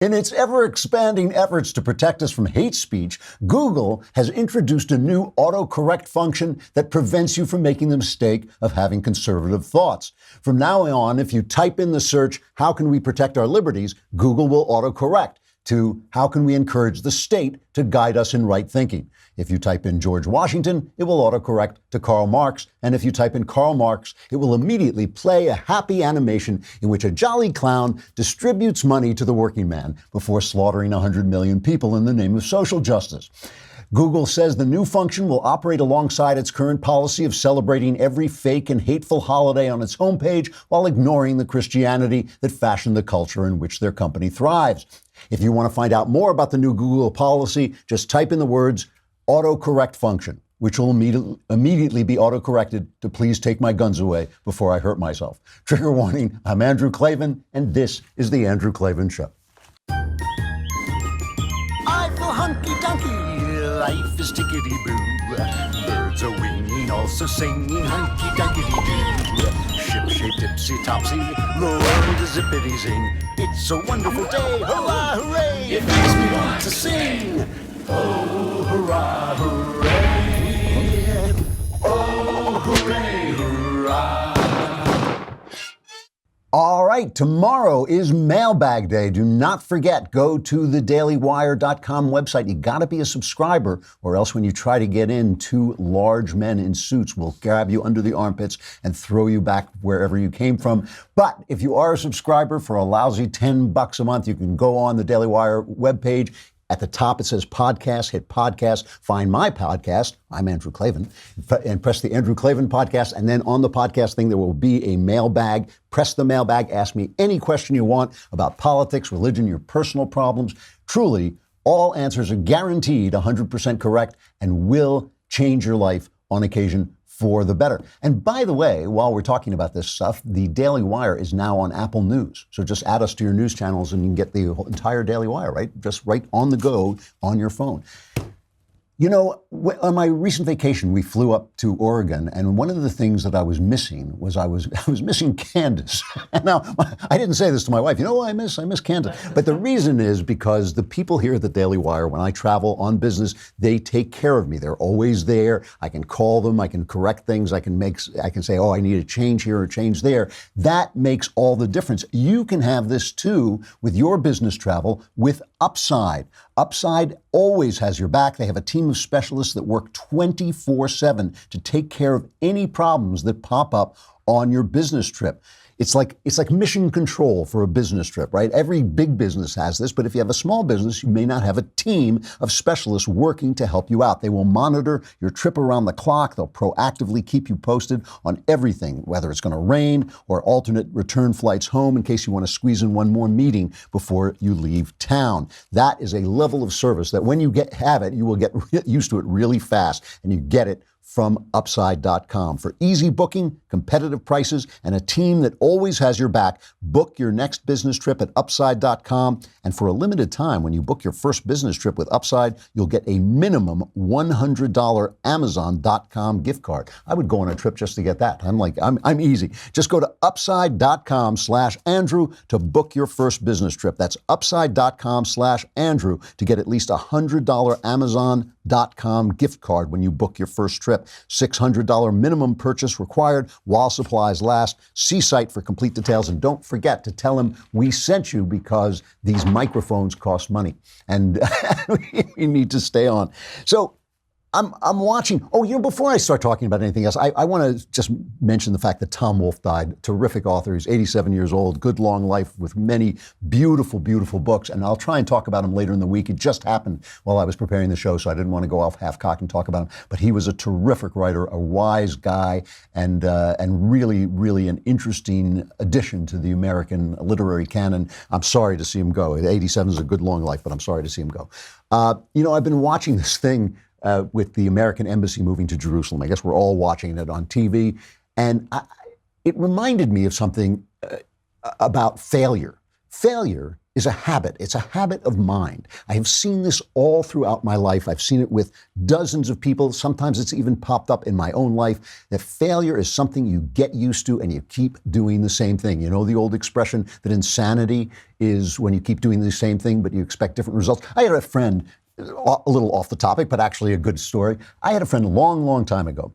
In its ever-expanding efforts to protect us from hate speech, Google has introduced a new autocorrect function that prevents you from making the mistake of having conservative thoughts. From now on, if you type in the search, "How can we protect our liberties?" Google will autocorrect to "How can we encourage the state to guide us in right thinking?" If you type in George Washington, it will autocorrect to Karl Marx. And if you type in Karl Marx, it will immediately play a happy animation in which a jolly clown distributes money to the working man before slaughtering 100 million people in the name of social justice. Google says the new function will operate alongside its current policy of celebrating every fake and hateful holiday on its homepage while ignoring the Christianity that fashioned the culture in which their company thrives. If you want to find out more about the new Google policy, just type in the words autocorrect function, which will immediately be autocorrected to "Please take my guns away before I hurt myself." Trigger warning, I'm Andrew Klavan, and this is The Andrew Klavan Show. I feel hunky-dunky, life is tickety-boo. Birds are winging, also singing hunky-dunky-doo. Ship-shape, tipsy-topsy, the world is zippity-zing. It's a wonderful day, hurrah, hooray! It makes me want to sing. Oh, hurrah, hooray! Oh, hooray, hurrah! All right, tomorrow is Mailbag Day. Do not forget, go to the dailywire.com website. You got to be a subscriber, or else when you try to get in, two large men in suits will grab you under the armpits and throw you back wherever you came from. But if you are a subscriber for a lousy $10 a month, you can go on the Daily Wire webpage. At the top, it says podcast, hit podcast, find my podcast, I'm Andrew Klavan, and press the Andrew Klavan podcast. And then on the podcast thing, there will be a mailbag. Press the mailbag, ask me any question you want about politics, religion, your personal problems. Truly, all answers are guaranteed 100% correct and will change your life on occasion for the better. And by the way, while we're talking about this stuff, the Daily Wire is now on Apple News. So just add us to your news channels and you can get the entire Daily Wire, right? Just right on the go on your phone. You know, on my recent vacation, we flew up to Oregon, and one of the things that I was missing was I was missing Candace. And now, I didn't say this to my wife. You know what I miss? I miss Candace. But the reason is because the people here at the Daily Wire, when I travel on business, they take care of me. They're always there. I can call them. I can correct things. I can say, oh, I need a change here or change there. That makes all the difference. You can have this too with your business travel with Upside. Upside always has your back. They have a team of specialists that work 24/7 to take care of any problems that pop up on your business trip. It's like mission control for a business trip, right? Every big business has this, but if you have a small business, you may not have a team of specialists working to help you out. They will monitor your trip around the clock. They'll proactively keep you posted on everything, whether it's going to rain or alternate return flights home in case you want to squeeze in one more meeting before you leave town. That is a level of service that when you have it, you will get used to it really fast, and you get it from Upside.com. For easy booking, competitive prices, and a team that always has your back, book your next business trip at Upside.com. And for a limited time, when you book your first business trip with Upside, you'll get a minimum $100 Amazon.com gift card. I would go on a trip just to get that. I'm easy. Just go to Upside.com/Andrew to book your first business trip. That's Upside.com/Andrew to get at least a $100 Amazon.com gift card when you book your first trip. $600 minimum purchase required while supplies last. See site for complete details, and don't forget to tell them we sent you because these microphones cost money and we need to stay on. So I'm watching. Oh, before I start talking about anything else, I want to just mention the fact that Tom Wolfe died. Terrific author. He's 87 years old. Good long life with many beautiful, beautiful books. And I'll try and talk about him later in the week. It just happened while I was preparing the show, so I didn't want to go off half-cocked and talk about him. But he was a terrific writer, a wise guy, and really, really an interesting addition to the American literary canon. I'm sorry to see him go. 87 is a good long life, but I'm sorry to see him go. I've been watching this thing with the American embassy moving to Jerusalem. I guess we're all watching it on TV. And it reminded me of something about failure. Failure is a habit. It's a habit of mind. I have seen this all throughout my life. I've seen it with dozens of people. Sometimes it's even popped up in my own life, that failure is something you get used to and you keep doing the same thing. You know the old expression that insanity is when you keep doing the same thing, but you expect different results. I had a friend, a little off the topic, but actually a good story. I had a friend a long, long time ago,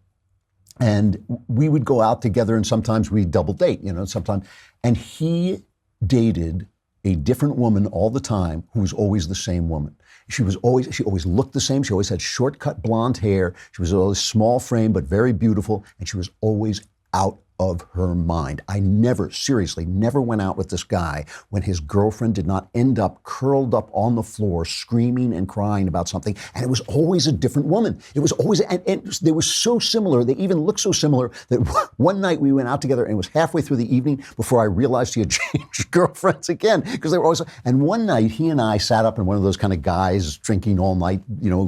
and we would go out together, and sometimes we double date, sometimes. And he dated a different woman all the time who was always the same woman. She always looked the same. She always had short-cut blonde hair. She was always small frame, but very beautiful. And she was always out of her mind. I seriously never went out with this guy when his girlfriend did not end up curled up on the floor screaming and crying about something. And it was always a different woman. It was always, and they were so similar. They even looked so similar that one night we went out together, and it was halfway through the evening before I realized he had changed girlfriends again, because they were always, and one night he and I sat up in one of those kind of guys drinking all night,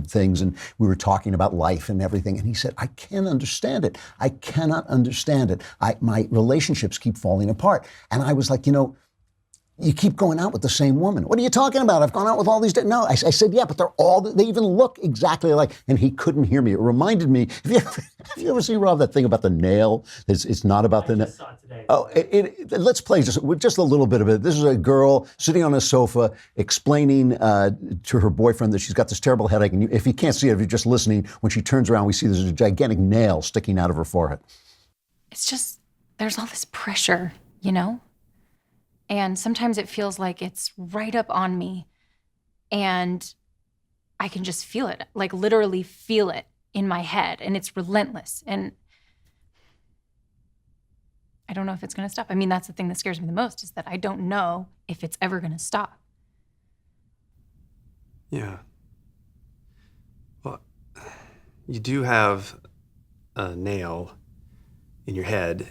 things. And we were talking about life and everything. And he said, I can't understand it. I cannot understand it. My relationships keep falling apart. And I was like, you keep going out with the same woman. What are you talking about? I've gone out with all these. No, I said, yeah, but they even look exactly alike. And he couldn't hear me. It reminded me, have you ever seen, Rob, that thing about the nail? It's not about the nail. I just saw it today. Oh, let's play just a little bit of it. This is a girl sitting on a sofa explaining to her boyfriend that she's got this terrible headache. And if you can't see it, if you're just listening, when she turns around, we see there's a gigantic nail sticking out of her forehead. It's just, there's all this pressure, And sometimes it feels like it's right up on me, and I can just feel it, like literally feel it in my head, and it's relentless. And I don't know if it's going to stop. I mean, that's the thing that scares me the most, is that I don't know if it's ever going to stop. Yeah. Well, you do have a nail in your head.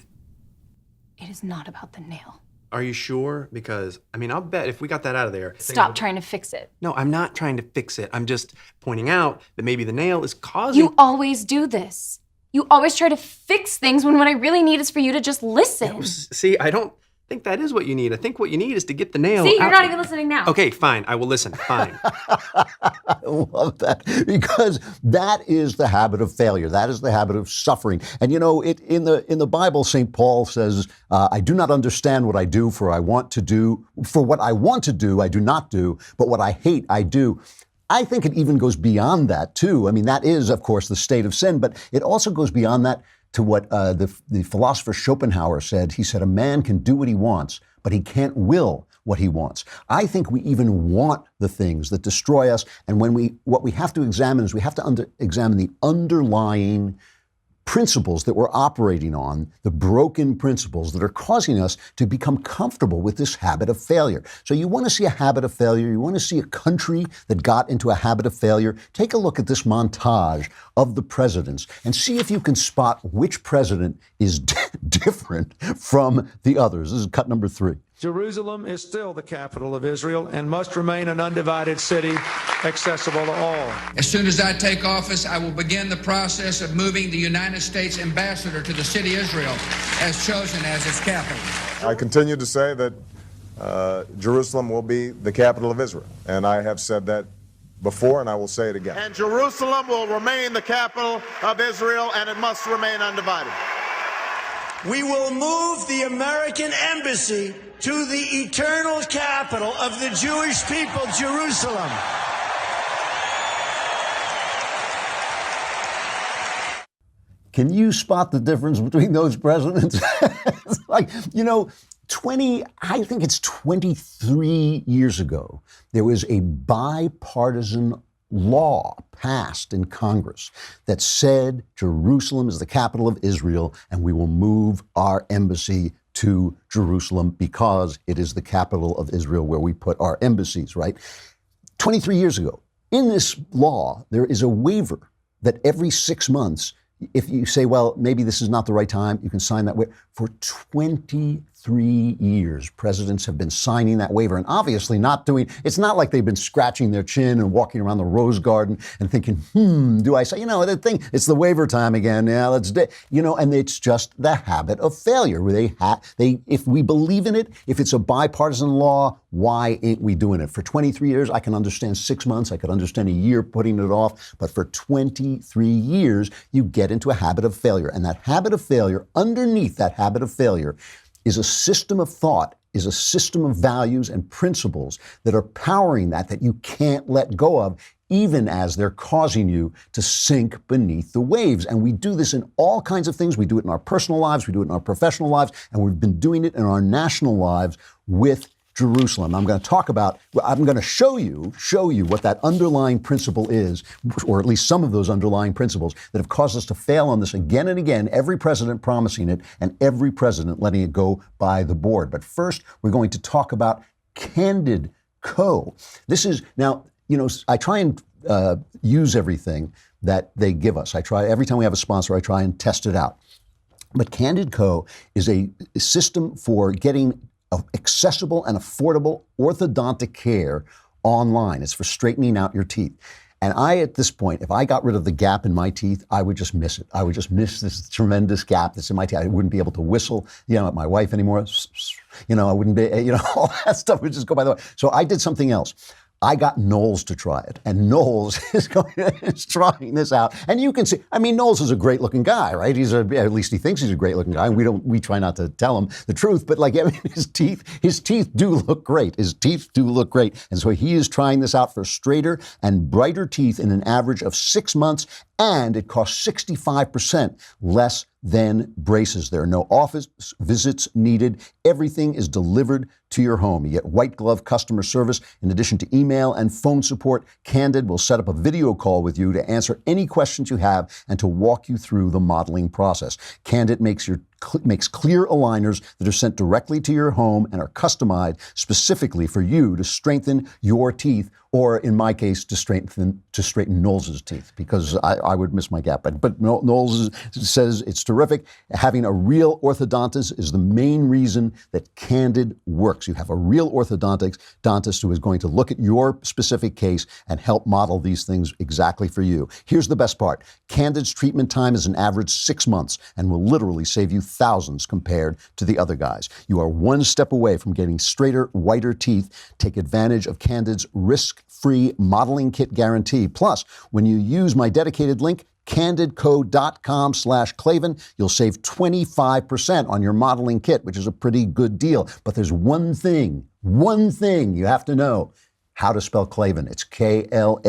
It is not about the nail. Are you sure? Because, I'll bet if we got that out of there... Stop trying to fix it. No, I'm not trying to fix it. I'm just pointing out that maybe the nail is causing... You always do this. You always try to fix things when what I really need is for you to just listen. See, I don't think that is what you need. I think what you need is to get the nail See, you're out. not even listening now. Okay, fine. I will listen. Fine. I love that, because that is the habit of failure. That is the habit of suffering. And in the Bible, St. Paul says, I do not understand what I do, for what I want to do, I do not do, but what I hate, I do. I think it even goes beyond that, too. That is, of course, the state of sin, but it also goes beyond that to what the philosopher Schopenhauer said. He said, a man can do what he wants, but he can't will what he wants. I think we even want the things that destroy us. And what we have to examine is we have to examine the underlying principles that we're operating on, the broken principles that are causing us to become comfortable with this habit of failure. So you want to see a habit of failure, you want to see a country that got into a habit of failure, take a look at this montage of the presidents and see if you can spot which president is different from the others. This is cut number 3. Jerusalem is still the capital of Israel and must remain an undivided city accessible to all. As soon as I take office, I will begin the process of moving the United States ambassador to the city of Israel as chosen as its capital. I continue to say that Jerusalem will be the capital of Israel, and I have said that before, and I will say it again. And Jerusalem will remain the capital of Israel, and it must remain undivided. We will move the American embassy to the eternal capital of the Jewish people, Jerusalem. Can you spot the difference between those presidents? It's like, I think it's 23 years ago, there was a bipartisan law passed in Congress that said Jerusalem is the capital of Israel and we will move our embassy to Jerusalem because it is the capital of Israel where we put our embassies, right? 23 years ago. In this law, there is a waiver that every 6 months, if you say, well, maybe this is not the right time, you can sign that waiver. For 23 years, presidents have been signing that waiver and obviously not doing, it's not like they've been scratching their chin and walking around the Rose Garden and thinking, do I say, the thing, it's the waiver time again. Yeah, let's do, and it's just the habit of failure where if we believe in it, if it's a bipartisan law, why ain't we doing it? For 23 years, I can understand 6 months. I could understand a year putting it off. But for 23 years, you get into a habit of failure. And that habit of failure, underneath that habit of failure, is a system of thought, is a system of values and principles that are powering that you can't let go of, even as they're causing you to sink beneath the waves. And we do this in all kinds of things. We do it in our personal lives. We do it in our professional lives. And we've been doing it in our national lives with Jerusalem. I'm going to show you what that underlying principle is, or at least some of those underlying principles that have caused us to fail on this again and again, every president promising it and every president letting it go by the board. But first, we're going to talk about Candid Co. This is, now, I try and use everything that they give us. Every time we have a sponsor, I try and test it out. But Candid Co. is a system for getting accessible and affordable orthodontic care online. It's for straightening out your teeth. And at this point, if I got rid of the gap in my teeth, I would just miss it. I would just miss this tremendous gap that's in my teeth. I wouldn't be able to whistle, at my wife anymore. I wouldn't be, all that stuff would just go by the way. So I did something else. I got Knowles to try it, and Knowles is trying this out. And you can see, Knowles is a great looking guy, right? At least he thinks he's a great looking guy. And we try not to tell him the truth, but his teeth do look great. His teeth do look great. And so he is trying this out for straighter and brighter teeth in an average of 6 months. And it costs 65% less than braces. There are no office visits needed. Everything is delivered to your home. You get white glove customer service in addition to email and phone support. Candid will set up a video call with you to answer any questions you have and to walk you through the modeling process. Candid makes clear aligners that are sent directly to your home and are customized specifically for you to strengthen your teeth, or in my case, to straighten Knowles' teeth, because I would miss my gap. But Knowles says it's terrific. Having a real orthodontist is the main reason that Candid works. You have a real orthodontist who is going to look at your specific case and help model these things exactly for you. Here's the best part. Candid's treatment time is an average 6 months and will literally save you thousands compared to the other guys. You are one step away from getting straighter, whiter teeth. Take advantage of Candid's risk-free modeling kit guarantee. Plus, when you use my dedicated link, candidco.com/Klavan, you'll save 25% on your modeling kit, which is a pretty good deal. But there's one thing you have to know. How to spell Klavan. It's Klavan,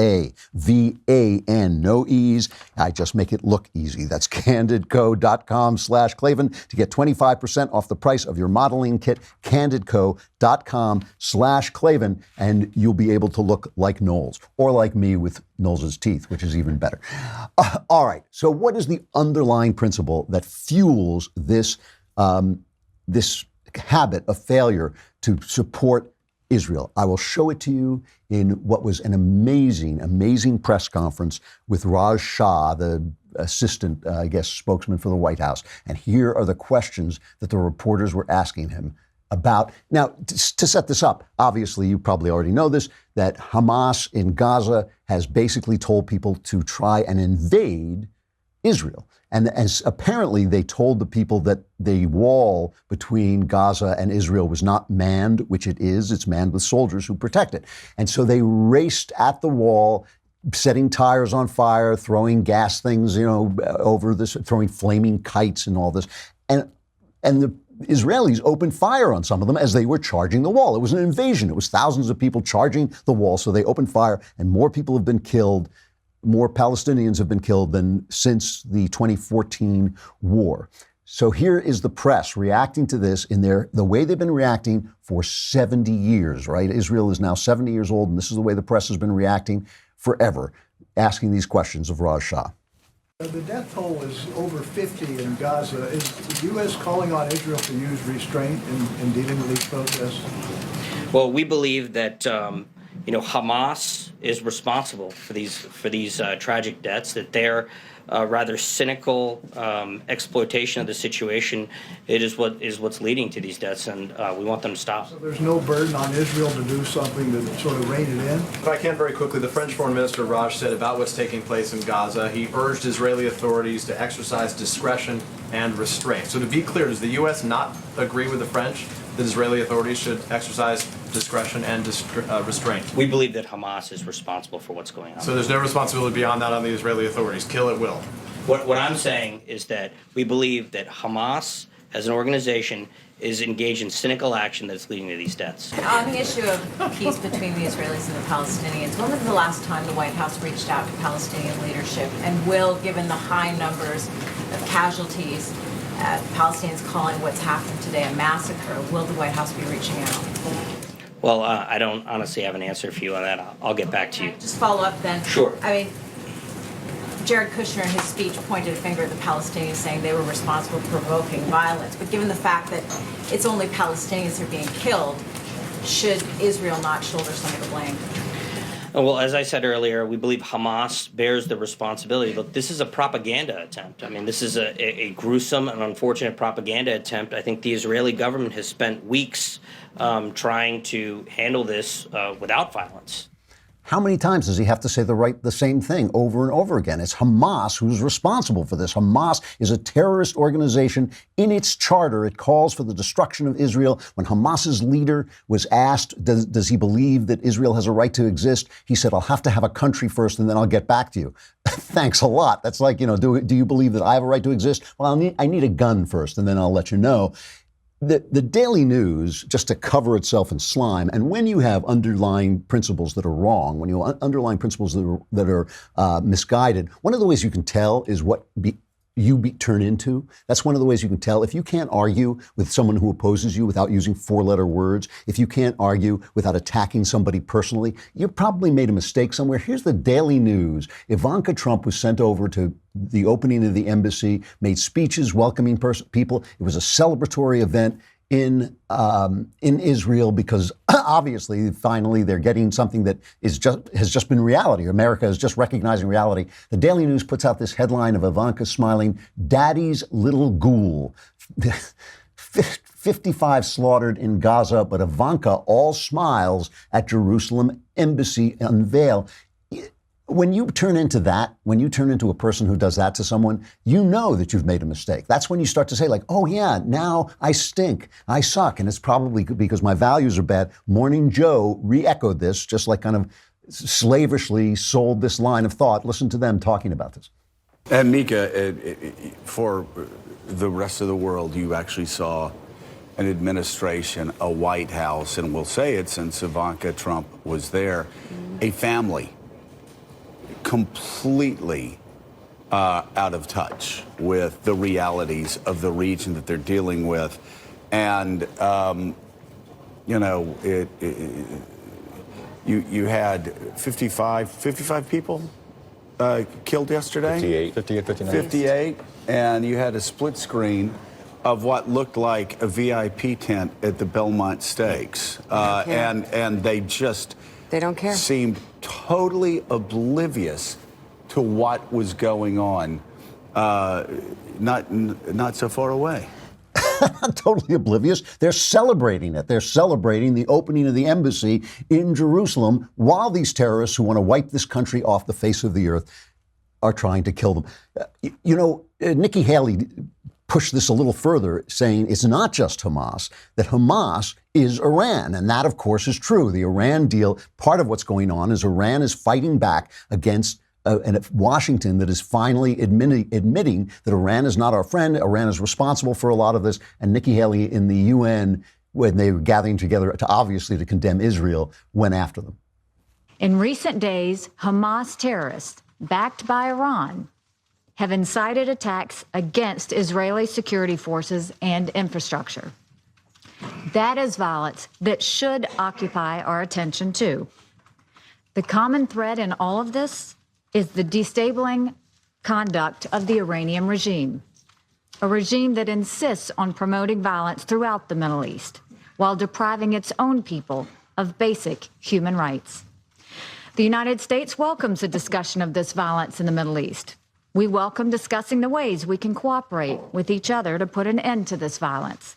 no E's. I just make it look easy. That's candidco.com/Klavan to get 25% off the price of your modeling kit, candidco.com/Klavan, and you'll be able to look like Knowles, or like me with Knowles' teeth, which is even better. All right, so what is the underlying principle that fuels this habit of failure to support Israel? I will show it to you in what was an amazing press conference with Raj Shah, the assistant, spokesman for the White House. And here are the questions that the reporters were asking him about. Now, to set this up, obviously, you probably already know this, that Hamas in Gaza has basically told people to try and invade Israel. And as apparently they told the people that the wall between Gaza and Israel was not manned, which it is. It's manned with soldiers who protect it. And so they raced at the wall, setting tires on fire, throwing gas things, over this, throwing flaming kites and all this. And the Israelis opened fire on some of them as they were charging the wall. It was an invasion. It was thousands of people charging the wall. So they opened fire, and more people have been killed. More Palestinians have been killed than since the 2014 war. So here is the press reacting to this in the way they've been reacting for 70 years, right? Israel is now 70 years old, and this is the way the press has been reacting forever, asking these questions of Raj Shah. The death toll is over 50 in Gaza. Is the U.S. calling on Israel to use restraint in dealing with these protests? Well, we believe that Hamas is responsible for these tragic deaths, that their rather cynical exploitation of the situation is what's leading to these deaths, and we want them to stop. So there's no burden on Israel to do something to sort of rein it in? If I can very quickly, the French Foreign Minister Raj said about what's taking place in Gaza, he urged Israeli authorities to exercise discretion and restraint. So to be clear, does the U.S. not agree with the French that Israeli authorities should exercise discretion and restraint? We believe that Hamas is responsible for what's going on. So there's no responsibility beyond that on the Israeli authorities. Kill at will. What I'm saying is that we believe that Hamas, as an organization, is engaged in cynical action that's leading to these deaths. On the issue of peace between the Israelis and the Palestinians, when was the last time the White House reached out to Palestinian leadership? And will, given the high numbers of casualties, Palestinians calling what's happened today a massacre, will the White House be reaching out? Well, I don't honestly have an answer for you on that. I'll get back to you. Just follow up then. Sure. I mean, Jared Kushner in his speech pointed a finger at the Palestinians, saying they were responsible for provoking violence. But given the fact that it's only Palestinians who are being killed, should Israel not shoulder some of the blame? Well, as I said earlier, we believe Hamas bears the responsibility. Look, this is a propaganda attempt. I mean, this is a gruesome and unfortunate propaganda attempt. I think the Israeli government has spent weeks trying to handle this without violence. How many times does he have to say the same thing over and over again? It's Hamas who's responsible for this. Hamas is a terrorist organization. In its charter, it calls for the destruction of Israel. When Hamas's leader was asked, does he believe that Israel has a right to exist? He said, I'll have to have a country first and then I'll get back to you. Thanks a lot. That's like, do you believe that I have a right to exist? Well, I need a gun first and then I'll let you know. The Daily News, just to cover itself in slime, and when you have underlying principles that are wrong, when you underlying principles that are misguided, one of the ways you can tell is what you turn into. That's one of the ways you can tell. If you can't argue with someone who opposes you without using four-letter words, if you can't argue without attacking somebody personally, you probably made a mistake somewhere. Here's the Daily News. Ivanka Trump was sent over to the opening of the embassy, made speeches welcoming people. It was a celebratory event in Israel because obviously, finally, they're getting something that has just been reality. America is just recognizing reality. The Daily News puts out this headline of Ivanka smiling, "Daddy's little ghoul." 55 slaughtered in Gaza, but Ivanka all smiles at Jerusalem embassy unveil. When you turn into that, when you turn into a person who does that to someone, you know that you've made a mistake. That's when you start to say, like, oh, yeah, now I stink. I suck. And it's probably because my values are bad. Morning Joe re-echoed this, just like kind of slavishly sold this line of thought. Listen to them talking about this. And Mika, for the rest of the world, you actually saw an administration, a White House, and we'll say it since Ivanka Trump was there, a family completely out of touch with the realities of the region that they're dealing with. And, you had 55 people killed yesterday? 58. And you had a split screen of what looked like a VIP tent at the Belmont Stakes. And they don't care. Seemed totally oblivious to what was going on, not so far away. Totally oblivious. They're celebrating it. They're celebrating the opening of the embassy in Jerusalem while these terrorists who want to wipe this country off the face of the earth are trying to kill them. Nikki Haley pushed this a little further, saying it's not just Hamas, that Hamas is Iran. And that, of course, is true. The Iran deal, part of what's going on is Iran is fighting back against Washington that is finally admitting that Iran is not our friend. Iran is responsible for a lot of this. And Nikki Haley in the UN, when they were gathering together to condemn Israel, went after them. In recent days, Hamas terrorists, backed by Iran, have incited attacks against Israeli security forces and infrastructure. That is violence that should occupy our attention too. The common thread in all of this is the destabilizing conduct of the Iranian regime, a regime that insists on promoting violence throughout the Middle East while depriving its own people of basic human rights. The United States welcomes a discussion of this violence in the Middle East. We welcome discussing the ways we can cooperate with each other to put an end to this violence.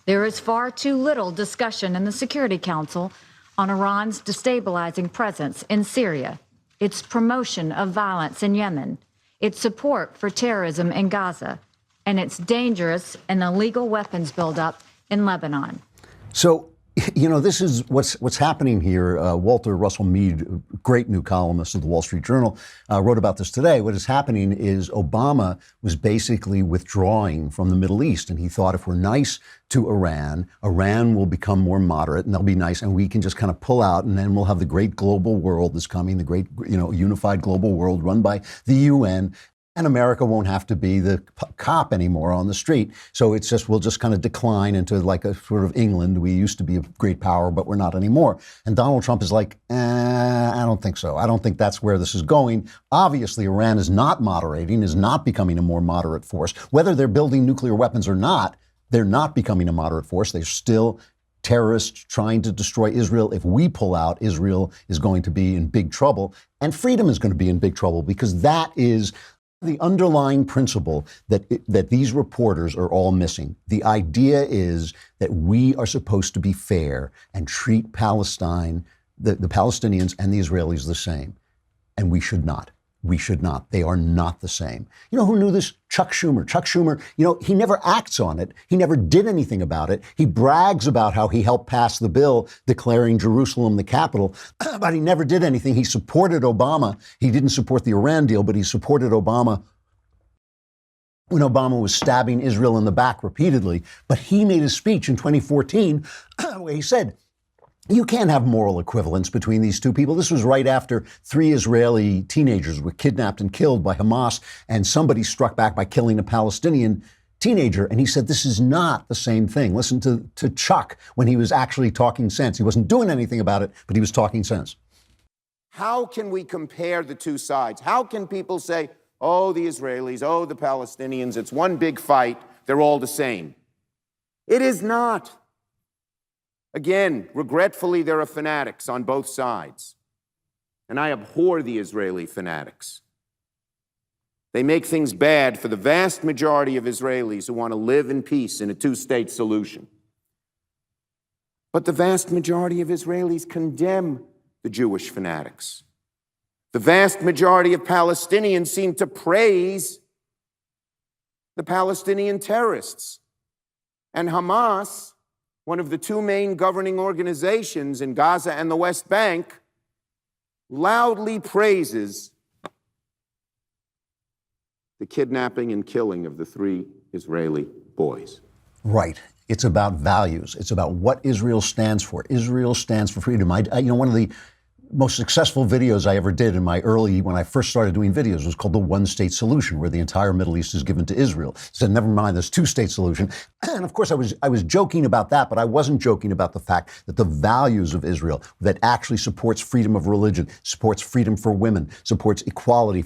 There is far too little discussion in the Security Council on Iran's destabilizing presence in Syria, its promotion of violence in Yemen, its support for terrorism in Gaza, and its dangerous and illegal weapons buildup in Lebanon. So, you know, this is what's happening here. Walter Russell Mead, great new columnist of the Wall Street Journal, wrote about this today. What is happening is Obama was basically withdrawing from the Middle East, and he thought if we're nice to Iran, Iran will become more moderate, and they'll be nice, and we can just kind of pull out, and then we'll have the great global world that's coming, the great, you know, unified global world run by the UN. And America won't have to be the cop anymore on the street. So it's just, we'll just kind of decline into like a sort of England. We used to be a great power, but we're not anymore. And Donald Trump is like, I don't think so. I don't think that's where this is going. Obviously, Iran is not moderating, is not becoming a more moderate force. Whether they're building nuclear weapons or not, they're not becoming a moderate force. They're still terrorists trying to destroy Israel. If we pull out, Israel is going to be in big trouble. And freedom is going to be in big trouble, because that is the underlying principle that these reporters are all missing. The idea is that we are supposed to be fair and treat Palestine, the Palestinians and the Israelis the same. And we should not. We should not. They are not the same. You know who knew this? Chuck Schumer. Chuck Schumer, you know, he never acts on it. He never did anything about it. He brags about how he helped pass the bill declaring Jerusalem the capital, but he never did anything. He supported Obama. He didn't support the Iran deal, but he supported Obama when Obama was stabbing Israel in the back repeatedly. But he made a speech in 2014 where he said, you can't have moral equivalence between these two people. This was right after 3 Israeli teenagers were kidnapped and killed by Hamas, and somebody struck back by killing a Palestinian teenager. And he said, this is not the same thing. Listen to Chuck when he was actually talking sense. He wasn't doing anything about it, but he was talking sense. How can we compare the two sides? How can people say, oh, the Israelis, oh, the Palestinians, it's one big fight, they're all the same? It is not. Again, regretfully, there are fanatics on both sides. And I abhor the Israeli fanatics. They make things bad for the vast majority of Israelis who want to live in peace in a two-state solution. But the vast majority of Israelis condemn the Jewish fanatics. The vast majority of Palestinians seem to praise the Palestinian terrorists. And Hamas, one of the 2 main governing organizations in Gaza and the West Bank, loudly praises the kidnapping and killing of the 3 Israeli boys. Right. It's about values. It's about what Israel stands for. Israel stands for freedom. One of the most successful videos I ever did when I first started doing videos was called the one-state solution, where the entire Middle East is given to Israel. So never mind this two-state solution. And of course, I was joking about that, but I wasn't joking about the fact that the values of Israel that actually supports freedom of religion, supports freedom for women, supports equality,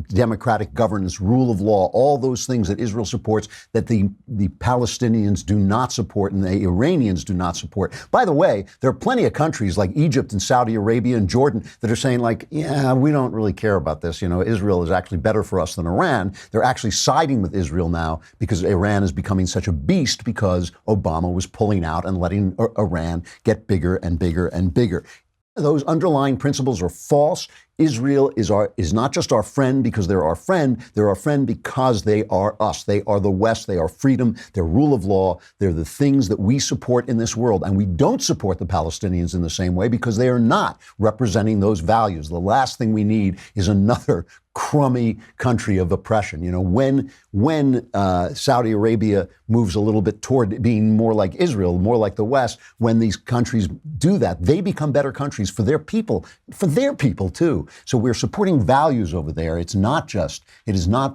democratic governance, rule of law, all those things that Israel supports that the Palestinians do not support and the Iranians do not support. By the way, there are plenty of countries like Egypt and Saudi Arabia and Jordan that are saying, like, yeah, we don't really care about this. You know, Israel is actually better for us than Iran. They're actually siding with Israel now because Iran is becoming such a beast because Obama was pulling out and letting Iran get bigger and bigger and bigger. Those underlying principles are false. Israel is not just our friend because they're our friend because they are us. They are the West. They are freedom. They're rule of law. They're the things that we support in this world. And we don't support the Palestinians in the same way because they are not representing those values. The last thing we need is another crummy country of oppression. You know, when Saudi Arabia moves a little bit toward being more like Israel, more like the West, when these countries do that, they become better countries for their people too. So we're supporting values over there. It is not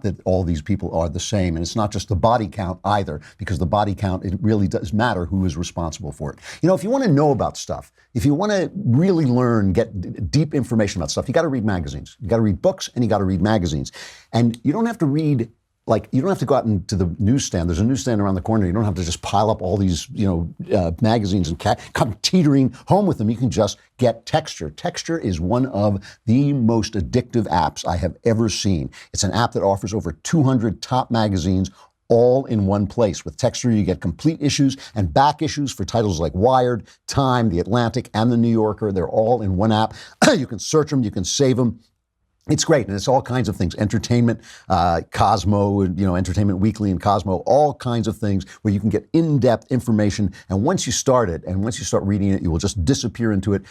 that all these people are the same, and it's not just the body count either, because the body count, it really does matter who is responsible for it. You know, if you want to know about stuff, if you want to really learn, get deep information about stuff, you got to read magazines. You got to read books and you got to read magazines. And you don't have to read like, you don't have to go out into the newsstand. There's a newsstand around the corner. You don't have to just pile up all these, magazines and come teetering home with them. You can just get Texture. Texture is one of the most addictive apps I have ever seen. It's an app that offers over 200 top magazines all in one place. With Texture, you get complete issues and back issues for titles like Wired, Time, The Atlantic, and The New Yorker. They're all in one app. You can search them. You can save them. It's great, and it's all kinds of things. Entertainment, Cosmo, Entertainment Weekly and Cosmo, all kinds of things where you can get in-depth information. And once you start it, and once you start reading it, you will just disappear into it.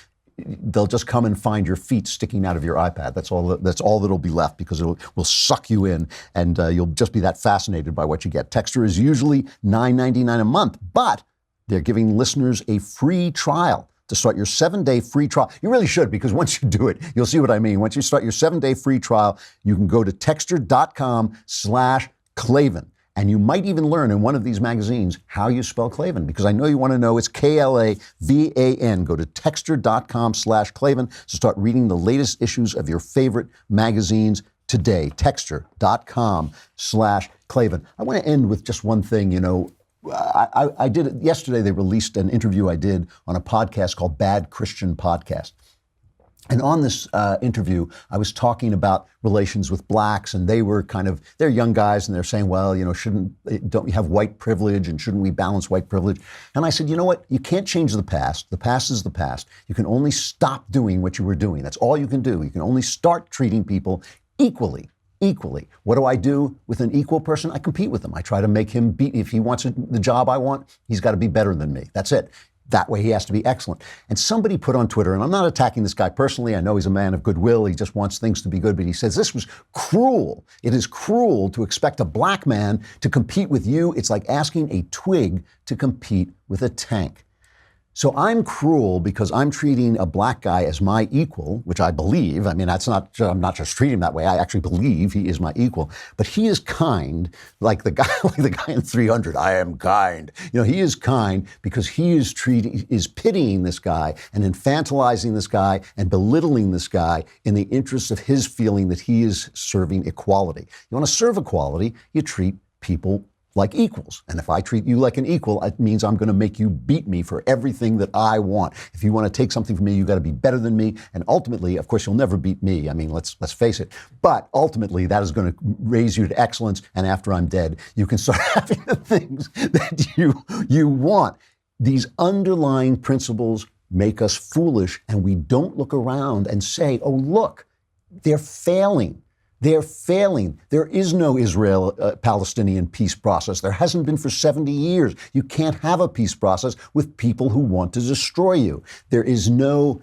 They'll just come and find your feet sticking out of your iPad. That's all that'll be left, because it will suck you in, and you'll just be that fascinated by what you get. Texture is usually $9.99 a month, but they're giving listeners a free trial. To start your 7-day free trial. You really should, because once you do it, you'll see what I mean. Once you start your 7-day free trial, you can go to texture.com/Klavan. And you might even learn in one of these magazines how you spell Klavan, because I know you want to know. It's Klavan. Go to texture.com/Klavan to start reading the latest issues of your favorite magazines today. Texture.com/Klavan. I want to end with just one thing, I did it yesterday. They released an interview I did on a podcast called Bad Christian Podcast. And on this interview, I was talking about relations with blacks, and they were they're young guys, and they're saying, well, don't you have white privilege, and shouldn't we balance white privilege? And I said, you know what? You can't change the past. The past is the past. You can only stop doing what you were doing. That's all you can do. You can only start treating people equally. What do I do with an equal person? I compete with him. I try to make him beat me. If he wants the job I want, he's got to be better than me. That's it. That way he has to be excellent. And somebody put on Twitter, and I'm not attacking this guy personally. I know he's a man of goodwill. He just wants things to be good. But he says, this was cruel. It is cruel to expect a black man to compete with you. It's like asking a twig to compete with a tank. So I'm cruel because I'm treating a black guy as my equal, which I believe. I mean, I'm not just treating him that way. I actually believe he is my equal. But he is kind, like the guy in 300. I am kind. He is kind because he is pitying this guy and infantilizing this guy and belittling this guy in the interest of his feeling that he is serving equality. You want to serve equality, you treat people like equals. And if I treat you like an equal, it means I'm going to make you beat me for everything that I want. If you want to take something from me, you got to be better than me. And ultimately, of course, you'll never beat me. I mean, let's face it. But ultimately, that is going to raise you to excellence. And after I'm dead, you can start having the things that you want. These underlying principles make us foolish, and we don't look around and say, oh, look, they're failing. They're failing. There is no Israel-Palestinian peace process. There hasn't been for 70 years. You can't have a peace process with people who want to destroy you. There's no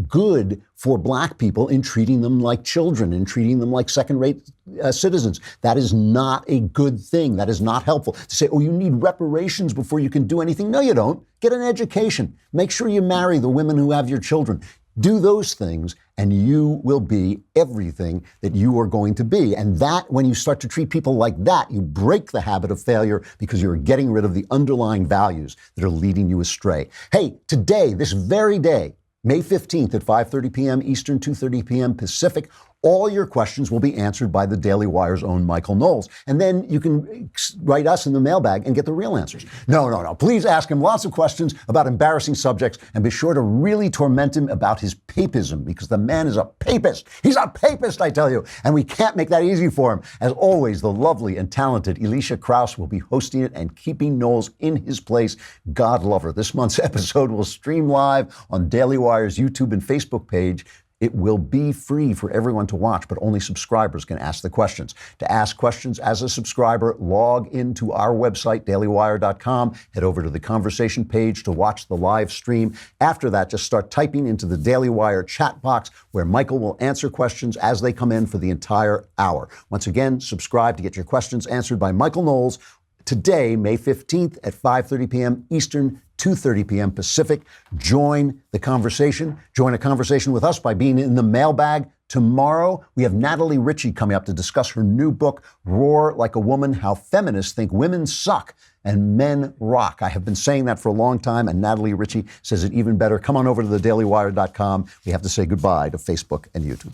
good for black people in treating them like children, in treating them like second-rate citizens. That is not a good thing. That is not helpful. To say, oh, you need reparations before you can do anything. No, you don't. Get an education. Make sure you marry the women who have your children. Do those things, and you will be everything that you are going to be. And that, when you start to treat people like that, you break the habit of failure, because you're getting rid of the underlying values that are leading you astray. Hey, today, this very day, May 15th at 5:30 p.m. Eastern, 2:30 p.m. Pacific, all your questions will be answered by the Daily Wire's own Michael Knowles. And then you can write us in the mailbag and get the real answers. No. Please ask him lots of questions about embarrassing subjects, and be sure to really torment him about his papism, because the man is a papist. He's a papist, I tell you. And we can't make that easy for him. As always, the lovely and talented Elisha Krauss will be hosting it and keeping Knowles in his place. God love her. This month's episode will stream live on Daily Wire's YouTube and Facebook page. It will be free for everyone to watch, but only subscribers can ask the questions. To ask questions as a subscriber, log into our website, dailywire.com. Head over to the conversation page to watch the live stream. After that, just start typing into the Daily Wire chat box, where Michael will answer questions as they come in for the entire hour. Once again, subscribe to get your questions answered by Michael Knowles today, May 15th at 5:30 p.m. Eastern, 2:30 p.m. Pacific. Join the conversation. Join a conversation with us by being in the mailbag. Tomorrow, we have Natalie Ritchie coming up to discuss her new book, Roar Like a Woman, How Feminists Think Women Suck and Men Rock. I have been saying that for a long time, and Natalie Ritchie says it even better. Come on over to thedailywire.com. We have to say goodbye to Facebook and YouTube.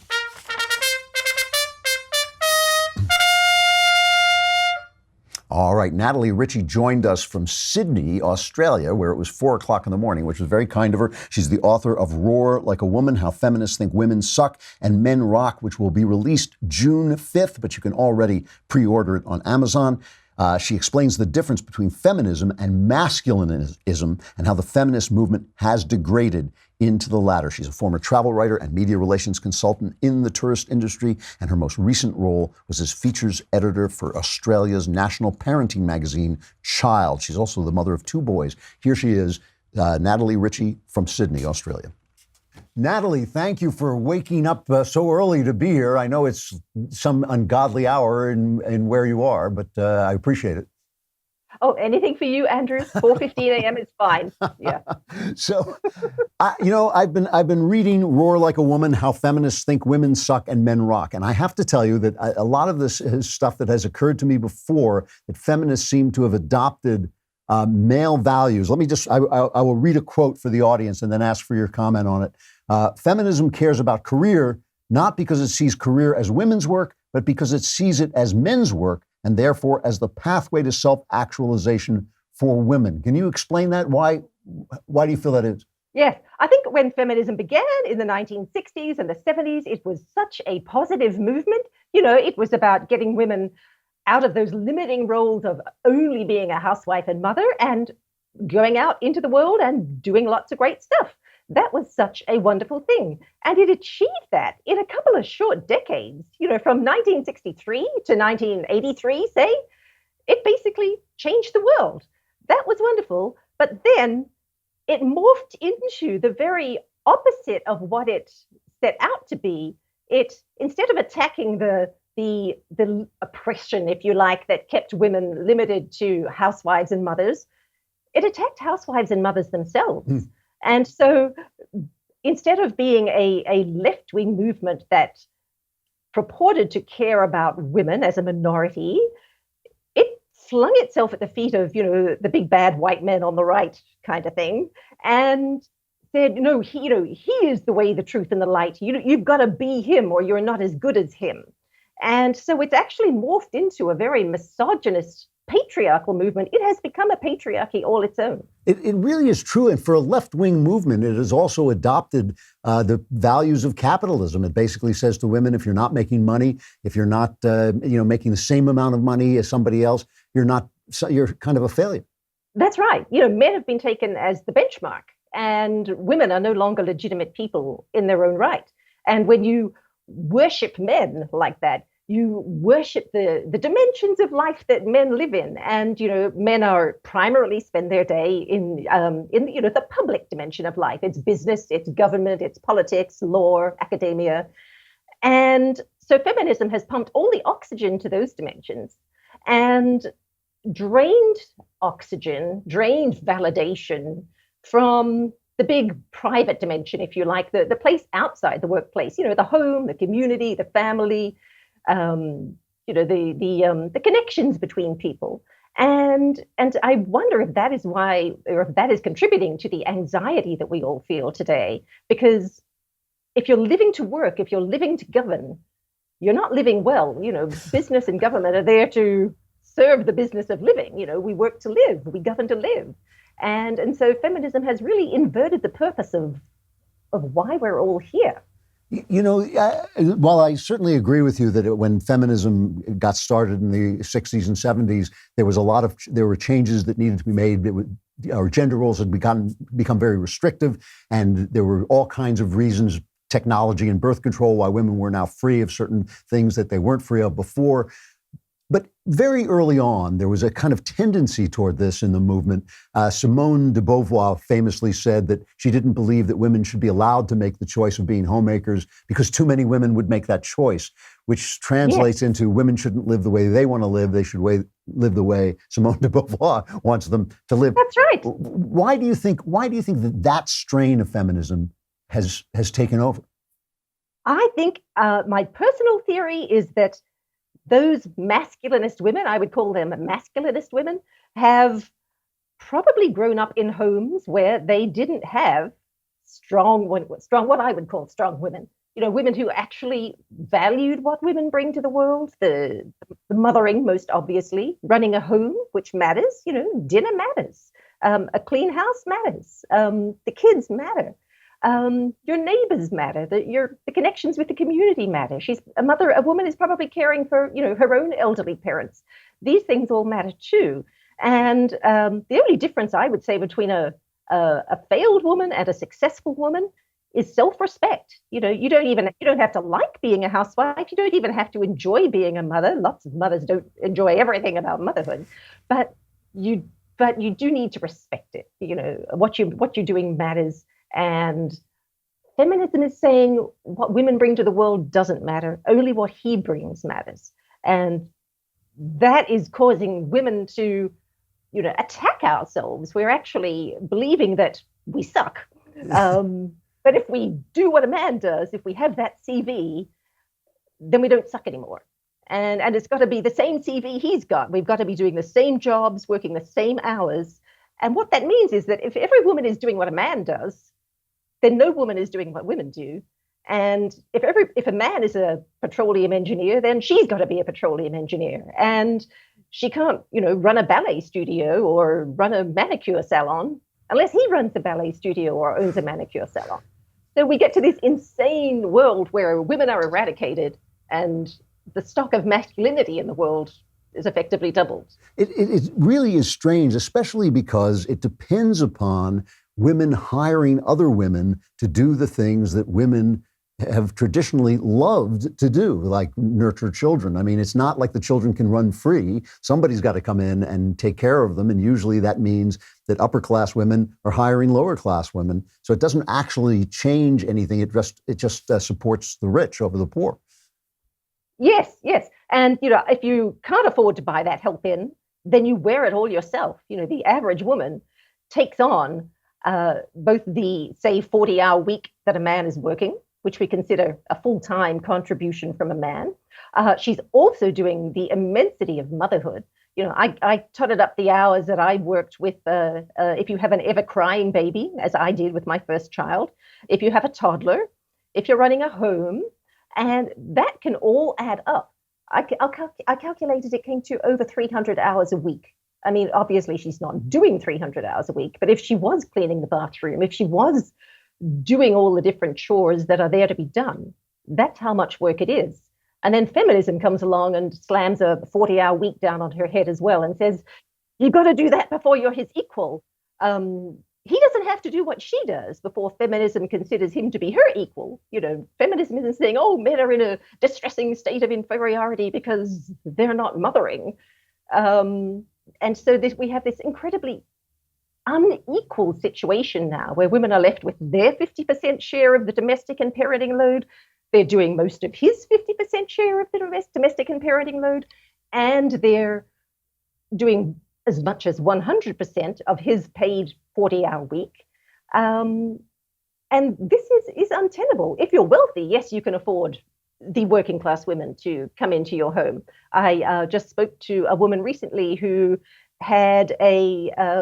All right, Natalie Ritchie joined us from Sydney, Australia, where it was 4 o'clock in the morning, which was very kind of her. She's the author of Roar Like a Woman, How Feminists Think Women Suck and Men Rock, which will be released June 5th, but you can already pre-order it on Amazon. She explains the difference between feminism and masculinism and how the feminist movement has degraded into the latter. She's a former travel writer and media relations consultant in the tourist industry, and her most recent role was as features editor for Australia's national parenting magazine, Child. She's also the mother of 2 boys. Here she is, Natalie Ritchie from Sydney, Australia. Natalie, thank you for waking up so early to be here. I know it's some ungodly hour in where you are, but I appreciate it. Oh, anything for you, Andrew? 4:15 a.m. is fine. Yeah. So, I've been reading Roar Like a Woman, How Feminists Think Women Suck and Men Rock. And I have to tell you that a lot of this is stuff that has occurred to me before, that feminists seem to have adopted male values. Let me just, I will read a quote for the audience and then ask for your comment on it. Feminism cares about career, not because it sees career as women's work, but because it sees it as men's work, and therefore as the pathway to self-actualization for women. Can you explain that? Why do you feel that is? Yes, I think when feminism began in the 1960s and the 70s, it was such a positive movement. It was about getting women out of those limiting roles of only being a housewife and mother and going out into the world and doing lots of great stuff. That was such a wonderful thing. And it achieved that in a couple of short decades, from 1963 to 1983, say, it basically changed the world. That was wonderful. But then it morphed into the very opposite of what it set out to be. It, instead of attacking the oppression, if you like, that kept women limited to housewives and mothers, it attacked housewives and mothers themselves. And so instead of being a left-wing movement that purported to care about women as a minority, it flung itself at the feet of, the big bad white men on the right kind of thing, and said, no, he is the way, the truth, and the light. You've got to be him or you're not as good as him. And so it's actually morphed into a very misogynist patriarchal movement. It has become a patriarchy all its own. It really is true. And for a left-wing movement, it has also adopted the values of capitalism. It basically says to women, if you're not making money, if you're not making the same amount of money as somebody else, you're kind of a failure. That's right. Men have been taken as the benchmark, and women are no longer legitimate people in their own right. And when you worship men like that, you worship the dimensions of life that men live in. And, men are primarily spend their day in the public dimension of life. It's business, it's government, it's politics, law, academia. And so feminism has pumped all the oxygen to those dimensions and drained validation from the big private dimension, if you like, the place outside the workplace, the home, the community, the family, the connections between people. And I wonder if that is why, or if that is contributing to the anxiety that we all feel today. Because if you're living to work, if you're living to govern, you're not living well. Business and government are there to serve the business of living. We work to live, we govern to live. And so feminism has really inverted the purpose of why we're all here. While I certainly agree with you that when feminism got started in the 60s and 70s, there were changes that needed to be made. Our gender roles had become very restrictive, and there were all kinds of reasons, technology and birth control, why women were now free of certain things that they weren't free of before. But very early on, there was a kind of tendency toward this in the movement. Simone de Beauvoir famously said that she didn't believe that women should be allowed to make the choice of being homemakers because too many women would make that choice, which translates into women shouldn't live the way they want to live. They should live the way Simone de Beauvoir wants them to live. That's right. Why do you think that strain of feminism has taken over? I think my personal theory is that those masculinist women, I would call them masculinist women, have probably grown up in homes where they didn't have strong, what I would call strong women. women who actually valued what women bring to the world, the mothering, most obviously, running a home, which matters, dinner matters, a clean house matters, the kids matter, your neighbors matter, the connections with the community matter. She's a woman is probably caring for, her own elderly parents. These things all matter too. And the only difference I would say between a failed woman and a successful woman is self-respect. You don't have to like being a housewife. You don't even have to enjoy being a mother. Lots of mothers don't enjoy everything about motherhood, but you do need to respect it. What you're doing matters. And feminism is saying what women bring to the world doesn't matter. Only what he brings matters. And that is causing women to, attack ourselves. We're actually believing that we suck. But if we do what a man does, if we have that CV, then we don't suck anymore. And it's got to be the same CV he's got. We've got to be doing the same jobs, working the same hours. And what that means is that if every woman is doing what a man does, then no woman is doing what women do. And if a man is a petroleum engineer, then she's got to be a petroleum engineer. And she can't, run a ballet studio or run a manicure salon unless he runs a ballet studio or owns a manicure salon. So we get to this insane world where women are eradicated and the stock of masculinity in the world is effectively doubled. It really is strange, especially because it depends upon women hiring other women to do the things that women have traditionally loved to do, like nurture children. I mean, it's not like the children can run free. Somebody's got to come in and take care of them. And usually that means that upper class women are hiring lower class women. So it doesn't actually change anything. It just supports the rich over the poor. Yes. And, if you can't afford to buy that help in, then you wear it all yourself. The average woman takes on both the, say, 40-hour week that a man is working, which we consider a full-time contribution from a man. She's also doing the immensity of motherhood. I totted up the hours that I worked with, if you have an ever-crying baby, as I did with my first child, if you have a toddler, if you're running a home, and that can all add up. I calculated it came to over 300 hours a week. I mean, obviously, she's not doing 300 hours a week, but if she was cleaning the bathroom, if she was doing all the different chores that are there to be done, that's how much work it is. And then feminism comes along and slams a 40-hour week down on her head as well and says, you've got to do that before you're his equal. He doesn't have to do what she does before feminism considers him to be her equal. Feminism isn't saying, oh, men are in a distressing state of inferiority because they're not mothering. And so we have this incredibly unequal situation now where women are left with their 50% share of the domestic and parenting load. They're doing most of his 50% share of the domestic and parenting load, and they're doing as much as 100% of his paid 40-hour week. And this is untenable. If you're wealthy, yes, you can afford the working class women to come into your home. I just spoke to a woman recently who had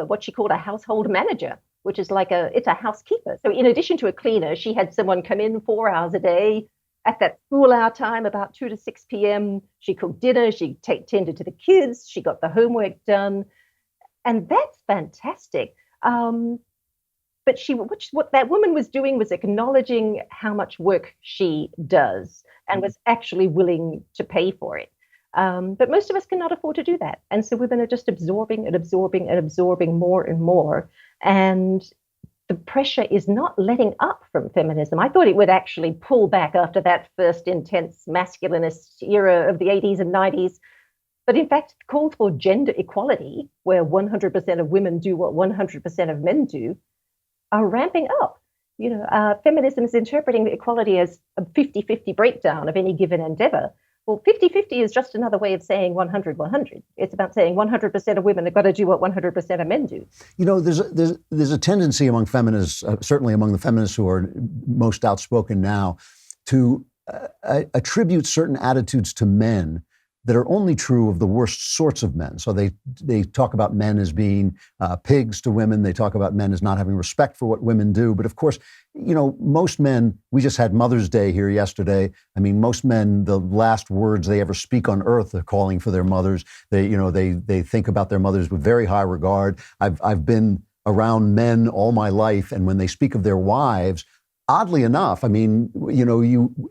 what she called a household manager, which is it's a housekeeper. So in addition to a cleaner, she had someone come in 4 hours a day at that school hour time, about 2 to 6 p.m. She cooked dinner, she tended to the kids, she got the homework done. And that's fantastic. But what that woman was doing was acknowledging how much work she does and was actually willing to pay for it. But most of us cannot afford to do that. And so women are just absorbing and absorbing and absorbing more and more. And the pressure is not letting up from feminism. I thought it would actually pull back after that first intense masculinist era of the 80s and 90s. But in fact, calls for gender equality, where 100% of women do what 100% of men do, are ramping up. Feminism is interpreting equality as a 50-50 breakdown of any given endeavor. Well, 50-50 is just another way of saying 100-100. It's about saying 100% of women have got to do what 100% of men do. There's a tendency among feminists, certainly among the feminists who are most outspoken now, to attribute certain attitudes to men that are only true of the worst sorts of men. So they talk about men as being pigs to women. They talk about men as not having respect for what women do. But of course, most men, we just had Mother's Day here yesterday. I mean, most men, the last words they ever speak on earth are calling for their mothers. They think about their mothers with very high regard. I've been around men all my life, and when they speak of their wives, oddly enough, I mean,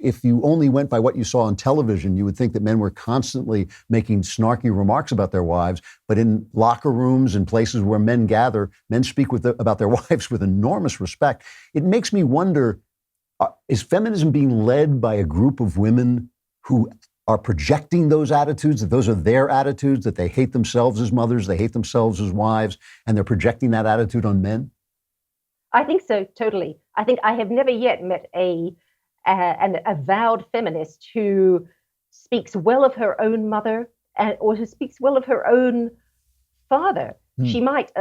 if you only went by what you saw on television, you would think that men were constantly making snarky remarks about their wives. But in locker rooms and places where men gather, men speak about their wives with enormous respect. It makes me wonder, is feminism being led by a group of women who are projecting those attitudes, that those are their attitudes, that they hate themselves as mothers, they hate themselves as wives, and they're projecting that attitude on men? I think so, totally. I think I have never yet met an avowed feminist who speaks well of her own mother or who speaks well of her own father. She might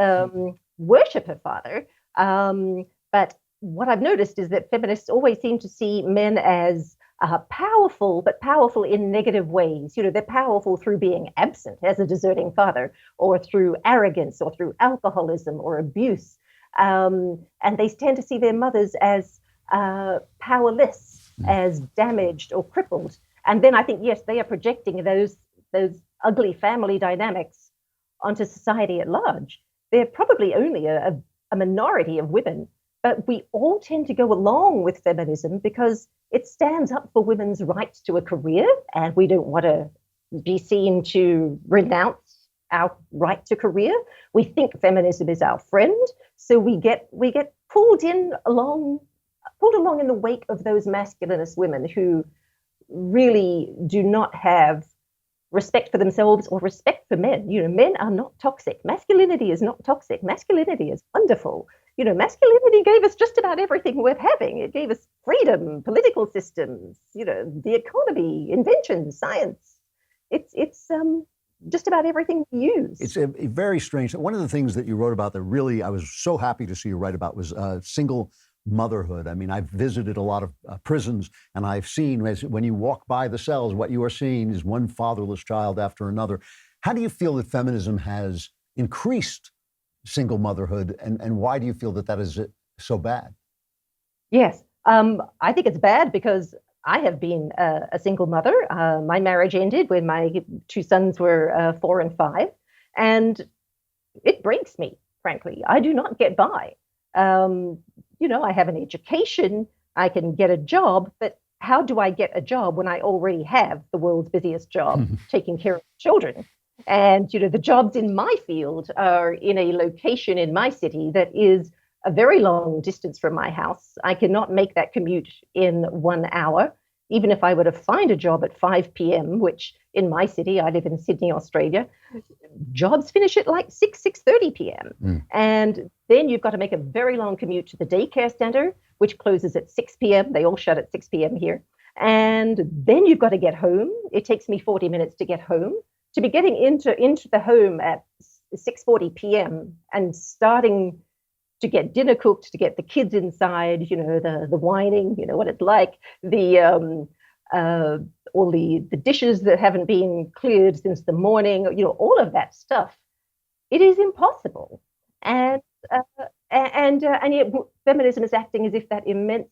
worship her father, but what I've noticed is that feminists always seem to see men as powerful, but powerful in negative ways. They're powerful through being absent as a deserting father, or through arrogance, or through alcoholism or abuse. And they tend to see their mothers as powerless, as damaged or crippled. And then I think, yes, they are projecting those ugly family dynamics onto society at large. They're probably only a minority of women, but we all tend to go along with feminism because it stands up for women's rights to a career, and we don't want to be seen to renounce our right to career. We think feminism is our friend, so we get pulled along in the wake of those masculinist women who really do not have respect for themselves or respect for men. Men are not toxic. Masculinity is not toxic. Masculinity is wonderful. Masculinity gave us just about everything worth having. It gave us freedom, political systems, the economy, invention, science. It's just about everything we use. It's a very strange. One of the things that you wrote about that really I was so happy to see you write about was single motherhood. I mean, I've visited a lot of prisons, and I've seen when you walk by the cells, what you are seeing is one fatherless child after another. How do you feel that feminism has increased single motherhood, and why do you feel that is so bad? Yes, I think it's bad because I have been a single mother. My marriage ended when my two sons were 4 and 5, and it breaks me, frankly. I do not get by. I have an education, I can get a job, but how do I get a job when I already have the world's busiest job, taking care of children? And, the jobs in my field are in a location in my city that is a very long distance from my house. I cannot make that commute in 1 hour. Even if I were to find a job at 5 p.m., which in my city, I live in Sydney, Australia, jobs finish at like 6:30 p.m. And then you've got to make a very long commute to the daycare center, which closes at 6 p.m. They all shut at 6 p.m. here. And then you've got to get home. It takes me 40 minutes to get home. To be getting into the home at 6:40 p.m. and starting to get dinner cooked, to get the kids inside, the whining, what it's like, all the dishes that haven't been cleared since the morning, all of that stuff. It is impossible. And yet feminism is acting as if that immense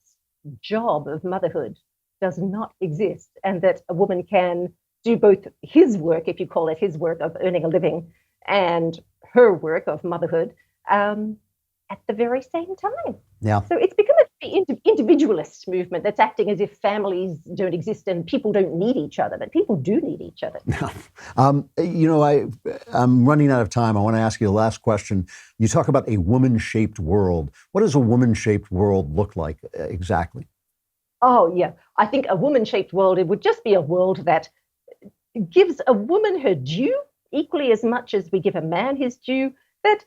job of motherhood does not exist, and that a woman can do both his work, if you call it his work of earning a living, and her work of motherhood, at the very same time. Yeah. So it's become an individualist movement that's acting as if families don't exist and people don't need each other, but people do need each other. I'm running out of time. I want to ask you the last question. You talk about a woman-shaped world. What does a woman-shaped world look like exactly? Oh, yeah. I think a woman-shaped world, it would just be a world that gives a woman her due equally as much as we give a man his due, that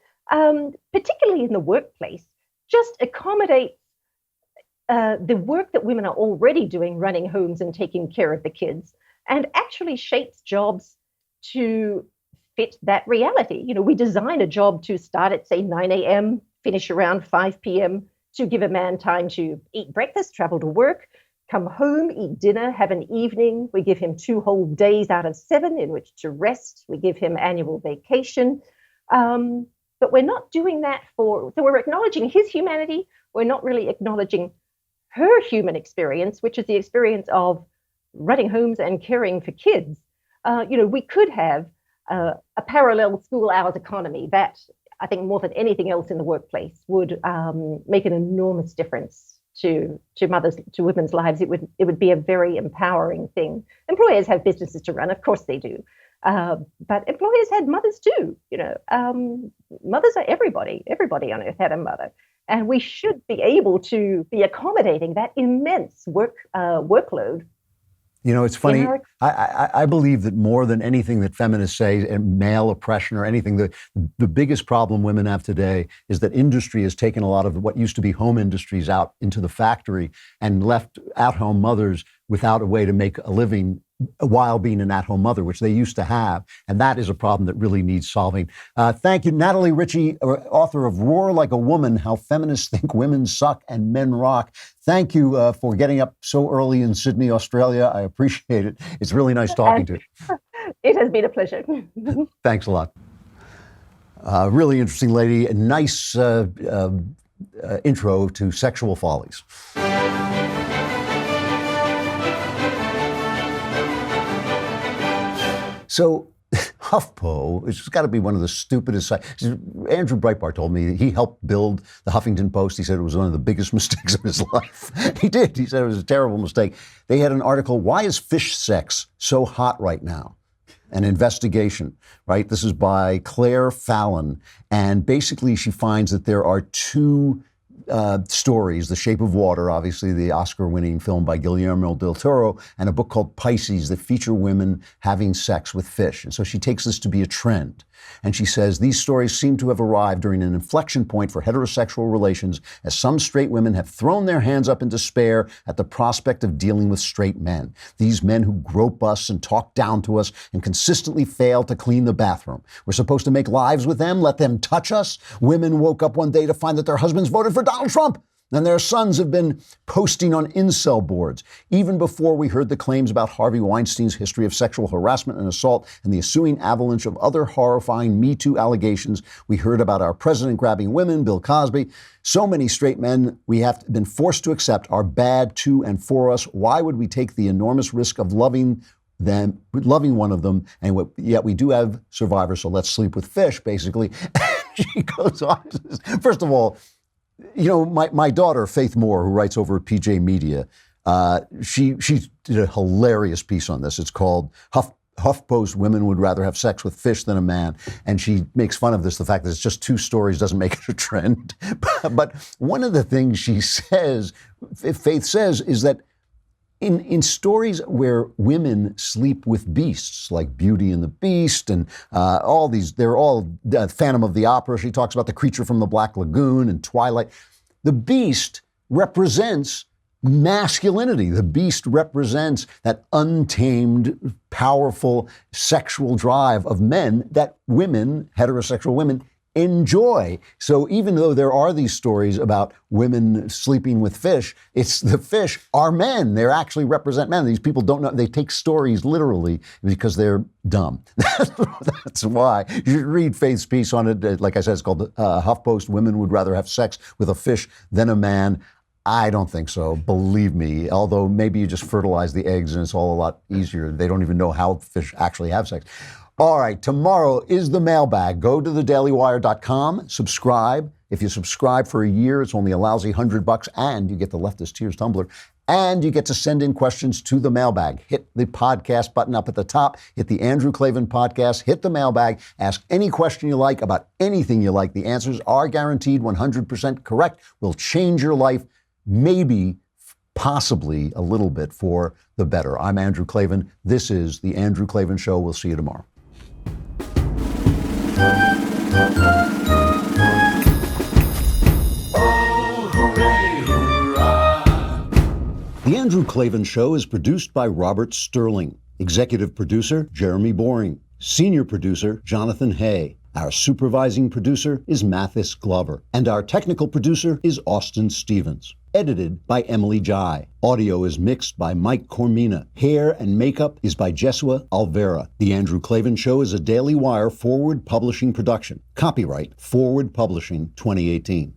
particularly in the workplace, just accommodate the work that women are already doing, running homes and taking care of the kids, and actually shapes jobs to fit that reality. We design a job to start at, say, 9 a.m., finish around 5 p.m., to give a man time to eat breakfast, travel to work, come home, eat dinner, have an evening. We give him 2 whole days out of 7 in which to rest. We give him annual vacation. But we're not doing that so we're acknowledging his humanity we're not really acknowledging her human experience, which is the experience of running homes and caring for kids. We could have a parallel school hours economy that I think more than anything else in the workplace would make an enormous difference to women's lives. It would be a very empowering thing. Employers have businesses to run, of course they do, but employers had mothers too. Mothers are everybody. Everybody on earth had a mother, and we should be able to be accommodating that immense workload. It's funny. I believe that more than anything that feminists say, and male oppression or anything, the biggest problem women have today is that industry has taken a lot of what used to be home industries out into the factory and left at-home mothers without a way to make a living while being an at-home mother, which they used to have. And that is a problem that really needs solving. Thank you, Natalie Ritchie, author of Roar Like a Woman, How Feminists Think Women Suck and Men Rock. Thank you for getting up so early in Sydney, Australia. I appreciate it. It's really nice talking to you. It has been a pleasure. Thanks a lot. Really interesting lady. A nice intro to sexual follies. So HuffPo, it's got to be one of the stupidest sites. Andrew Breitbart told me he helped build the Huffington Post. He said it was one of the biggest mistakes of his life. He did. He said it was a terrible mistake. They had an article, Why is Fish Sex So Hot Right Now? An investigation, right? This is by Claire Fallon. And basically she finds that there are two stories, The Shape of Water, obviously the Oscar-winning film by Guillermo del Toro, and a book called Pisces that feature women having sex with fish. And so she takes this to be a trend. And she says, these stories seem to have arrived during an inflection point for heterosexual relations, as some straight women have thrown their hands up in despair at the prospect of dealing with straight men. These men who grope us and talk down to us and consistently fail to clean the bathroom. We're supposed to make lives with them, let them touch us. Women woke up one day to find that their husbands voted for Donald Trump. And their sons have been posting on incel boards. Even before we heard the claims about Harvey Weinstein's history of sexual harassment and assault and the ensuing avalanche of other horrifying Me Too allegations, we heard about our president grabbing women, Bill Cosby. So many straight men we have been forced to accept are bad to and for us. Why would we take the enormous risk of loving one of them, and yet we do have survivors, so let's sleep with fish, basically. She goes on. First of all, my daughter, Faith Moore, who writes over at PJ Media, she did a hilarious piece on this. It's called HuffPost, Women Would Rather Have Sex with Fish Than a Man. And she makes fun of this, the fact that it's just two stories doesn't make it a trend. But one of the things she says, Faith says, is that in stories where women sleep with beasts, like Beauty and the Beast and all these, they're all Phantom of the Opera. She talks about The Creature from the Black Lagoon and Twilight. The beast represents masculinity. The beast represents that untamed, powerful sexual drive of men that women, heterosexual women, enjoy. So even though there are these stories about women sleeping with fish, it's the fish are men. They actually represent men. These people don't know. They take stories literally because they're dumb. That's why. You should read Faith's piece on it. Like I said, it's called HuffPost, Women Would Rather Have Sex with a Fish Than a Man. I don't think so, believe me. Although maybe you just fertilize the eggs and it's all a lot easier. They don't even know how fish actually have sex. All right, tomorrow is the mailbag. Go to thedailywire.com, subscribe. If you subscribe for a year, it's only a lousy $100, and you get the Leftist Tears tumbler, and you get to send in questions to the mailbag. Hit the podcast button up at the top, hit the Andrew Klavan podcast, hit the mailbag, ask any question you like about anything you like. The answers are guaranteed 100% correct, will change your life, maybe, possibly a little bit for the better. I'm Andrew Klavan. This is The Andrew Klavan Show. We'll see you tomorrow. The Andrew Klavan Show is produced by Robert Sterling. Executive producer, Jeremy Boring. Senior producer, Jonathan Hay. Our supervising producer is Mathis Glover. And our technical producer is Austin Stevens. Edited by Emily Jai. Audio is mixed by Mike Cormina. Hair and makeup is by Jesua Alvera. The Andrew Klavan Show is a Daily Wire Forward Publishing production. Copyright Forward Publishing 2018.